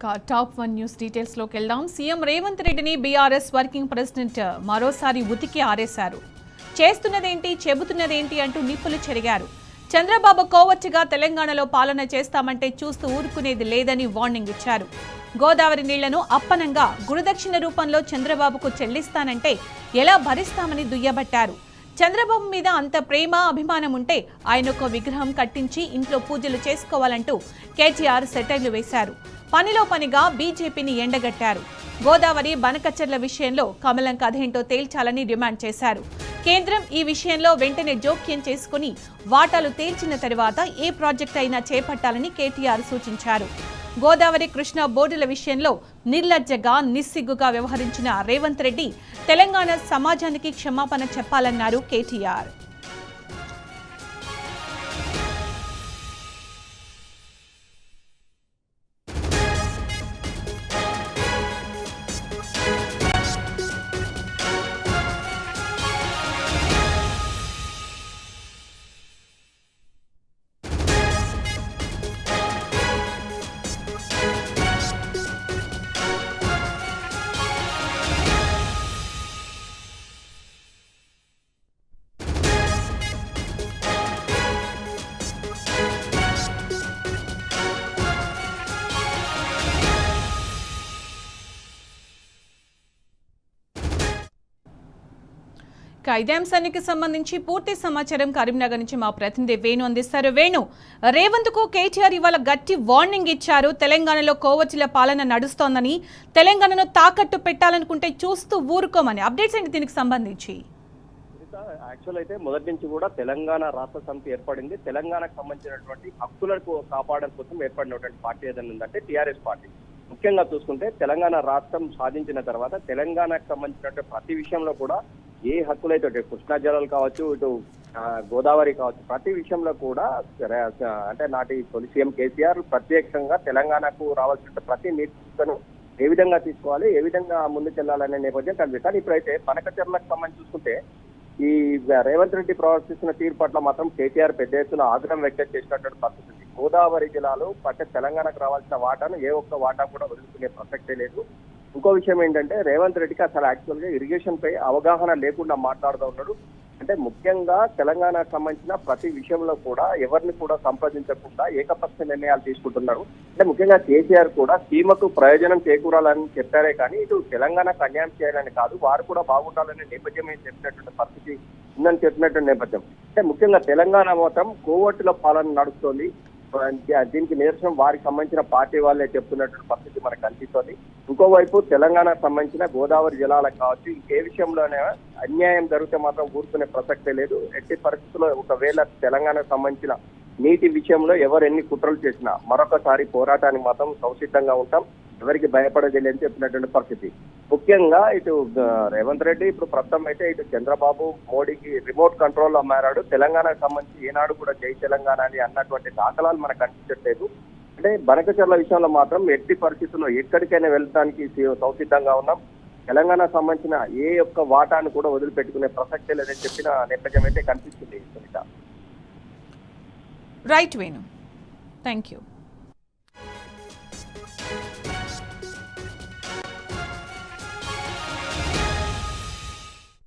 Top 1 news details లోకి వెళ్దాం. CM Revanth రెడ్డిని బీఆర్ఎస్ వర్కింగ్ ప్రెసిడెంట్ మరోసారి ఉతికి ఆరేశారు. చేస్తున్నదేంటి చెబుతున్నదేంటి అంటూ నిప్పులు చెరిగారు. చంద్రబాబు కోవచ్చిగా తెలంగాణలో పాలన చేస్తామంటే చూస్తూ ఊరుకునేది లేదని వార్నింగ్ ఇచ్చారు. గోదావరి నీళ్లను అప్పనంగా గురుదక్షిణ రూపంలో చంద్రబాబుకు చెల్లిస్తానంటే ఎలా భరిస్తామని దుయ్యబట్టారు. చంద్రబాబు మీద అంత ప్రేమ అభిమానం ఉంటే ఆయన ఒక విగ్రహం కట్టించి ఇంట్లో పూజలు చేసుకోవాలంటూ కేటీఆర్ సెటైర్లు వేశారు. పనిలో పనిగా బీజేపీని ఎండగట్టారు. గోదావరి బనకచర్ల విషయంలో కమలం కథేంటో తేల్చాలని డిమాండ్ చేశారు. కేంద్రం ఈ విషయంలో వెంటనే జోక్యం చేసుకుని వాటాలు తేల్చిన తర్వాత ఏ ప్రాజెక్టు అయినా చేపట్టాలని కేటీఆర్ సూచించారు. గోదావరి కృష్ణా బోర్డుల విషయంలో నిర్లజ్జగా నిస్సిగ్గుగా వ్యవహరించిన రేవంత్ రెడ్డి తెలంగాణ సమాజానికి క్షమాపణ చెప్పాలన్నారు కేటీఆర్. ఇదే అంశానికి సంబంధించి పూర్తి సమాచారం కరీంనగర్ నుంచి మా ప్రతినిధి వేణు అందిస్తారు. వేణు, రేవంత్ కు కేటీఆర్ ఇవాళ గట్టి వార్నింగ్ ఇచ్చారు. తెలంగాణలో కోవచ్చిల పాలన నడుస్తోందని, తెలంగాణను తాకట్టు పెట్టాలనుకుంటే చూస్తూ ఊరుకోమని. అప్డేట్స్ ఏంటి దీనికి సంబంధించి? యాక్చువల్ అయితే మొదటి నుంచి కూడా తెలంగాణ రాష్ట్ర సమితి ఏర్పడింది. తెలంగాణకు సంబంధించినటువంటి హక్కులకు కాపాడడం కోసం ఏర్పడినటువంటి పార్టీ ఏదైనా ఉందంటే టీఆర్ఎస్ పార్టీ. ముఖ్యంగా చూసుకుంటే తెలంగాణ రాష్ట్రం సాధించిన తర్వాత తెలంగాణకు సంబంధించినటువంటి ప్రతి విషయంలో కూడా ఏ హక్కులైతే కృష్ణా జలాలు కావచ్చు, ఇటు గోదావరి కావచ్చు, ప్రతి విషయంలో కూడా అంటే నాటి తొలి సీఎం కేసీఆర్ ప్రత్యేకంగా తెలంగాణకు రావాల్సిన ప్రతి నీతిను ఏ విధంగా తీసుకోవాలి, ఏ విధంగా ముందుకెళ్లాలనే నేపథ్యం కనిపిస్తుంది. కానీ ఇప్పుడైతే బనకచర్లకు సంబంధించి చూసుకుంటే ఈ రేవంత్ రెడ్డి ప్రవర్తిస్తున్న తీరు పట్ల మాత్రం కేటీఆర్ పెద్ద ఎత్తున ఆగ్రహం వ్యక్తం చేసినటువంటి పరిస్థితి. గోదావరి జిల్లాలో తెలంగాణకు రావాల్సిన వాటాను ఏ ఒక్క వాటా కూడా వదులుకునే ప్రసక్తే లేదు. ఇంకో విషయం ఏంటంటే రేవంత్ రెడ్డికి అసలు యాక్చువల్ గా ఇరిగేషన్ పై అవగాహన లేకుండా మాట్లాడుతూ ఉన్నాడు. అంటే ముఖ్యంగా తెలంగాణకు సంబంధించిన ప్రతి విషయంలో కూడా ఎవరిని కూడా సంప్రదించకుండా ఏకపక్ష నిర్ణయాలు తీసుకుంటున్నారు. అంటే ముఖ్యంగా కేసీఆర్ కూడా సీమకు ప్రయోజనం చేకూరాలని చెప్పారే కానీ ఇటు తెలంగాణకు అన్యాయం చేయాలని కాదు, వారు కూడా బాగుండాలనే నేపథ్యం చెప్పినటువంటి పరిస్థితి ఉందని చెప్పినటువంటి నేపథ్యం. అంటే ముఖ్యంగా తెలంగాణ మొత్తం కోవట్టుల పాలన నడుస్తోంది. దీనికి నిరసనం వారికి సంబంధించిన పార్టీ వాళ్ళే చెప్తున్నటువంటి పరిస్థితి మనకు కనిపిస్తోంది. ఇంకోవైపు తెలంగాణకు సంబంధించిన గోదావరి జలాలకు కావచ్చు, ఇంకే విషయంలోనే అన్యాయం జరిగితే మాత్రం ఊరుకునే ప్రసక్తే లేదు. ఎట్టి పరిస్థితుల్లో ఒకవేళ తెలంగాణకు సంబంధించిన నీటి విషయంలో ఎవరు ఎన్ని కుట్రలు చేసినా మరొకసారి పోరాటానికి మాత్రం సంసిద్ధంగా ఉంటాం, ఎవరికి భయపడేది లేని చెప్పినటువంటి పరిస్థితి. ముఖ్యంగా ఇటు రేవంత్ రెడ్డి ఇప్పుడు ప్రస్తుతం అయితే ఇటు చంద్రబాబు మోడీకి రిమోట్ కంట్రోల్ లో మారాడు. తెలంగాణకు సంబంధించి ఏనాడు కూడా జై తెలంగాణ అని అన్నటువంటి దాఖలాలు మనకు కనిపించట్లేదు. అంటే బనకచర్ల విషయంలో మాత్రం ఎట్టి పరిస్థితుల్లో ఎక్కడికైనా వెళ్ళడానికి సంసిద్ధంగా ఉన్నాం, తెలంగాణకు సంబంధించిన ఏ ఒక్క వాటాను కూడా వదిలిపెట్టుకునే ప్రసక్తే లేదని చెప్పిన నేపథ్యం అయితే కనిపిస్తుంది. Right Venu, thank you.